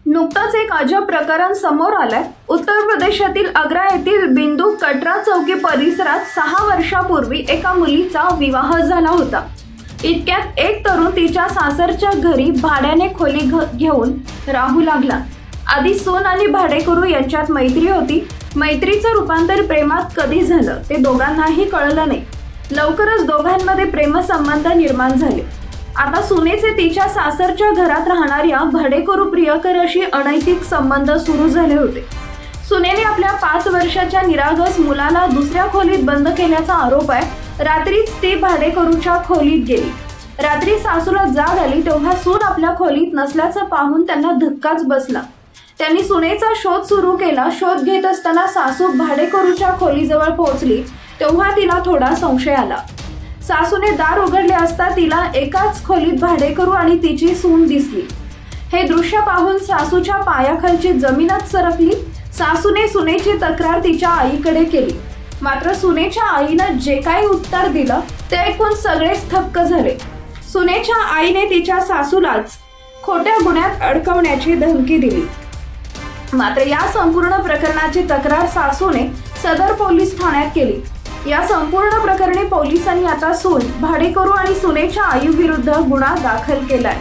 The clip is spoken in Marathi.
नुकताच एक अजब प्रकरण समोर आलंय। उत्तर प्रदेशातील आग्रा येथील बिंदू कटरा चौकी परिसरात 6 वर्षापूर्वी एका मुलीचा विवाह झाला होता। इतक्यात एक तरुण तिच्या सासरच्या घरी भाड्याने खोली घेऊन राहू लागला। आधी सून आणि भाडेकरू यांच्यात मैत्री होती। मैत्रीचं रूपांतर प्रेमात कधी झालं ते दोघांनाही कळलं नाही। लवकरच दोघांमध्ये प्रेमसंबंध निर्माण झाले। आता सुनेचे तिच्या सासरच्या घरात राहणाऱ्या भाडेकरू प्रियकराशी अनैतिक संबंध सुरू झाले होते। सुनेने आपल्या 5 वर्षाच्या निरागस मुलाला दुसऱ्या खोलीत बंद केल्याचा आरोप आहे। रात्रीच ती भाडेकरूच्या खोलीत गेली। रात्री सासूला जाग आली तेव्हा सून आपल्या खोलीत नसल्याचं पाहून त्यांना धक्काच बसला। त्यांनी सुनेचा शोध सुरू केला। शोध घेत असताना सासू भाडेकरूच्या खोलीजवळ पोहोचली तेव्हा तिला थोडा संशय आला। सासूने दार उघडले असता तिला एकाच खोलीत भाडेकरू आणि तिची सून दिसली। हे दृश्य पाहून सासूच्या पायाखालची जमीनच सरकली। सासूने सुनेची तक्रार तिच्या आईकडे केली, मात्र सुनेच्या आईनं जे काही उत्तर दिलं ते ऐकून सगळेच थक्क झाले। सुनेच्या आईने तिच्या सासूलाच खोट्या गुन्ह्यात अडकवण्याची धमकी दिली। मात्र या संपूर्ण प्रकरणाची तक्रार सासूने सदर पोलीस ठाण्यात केली। या संपूर्ण प्रकरणी पोलिसांनी आता सून, भाडेकरू आणि सुनेच्या आईविरुद्ध गुन्हा दाखल केलाय।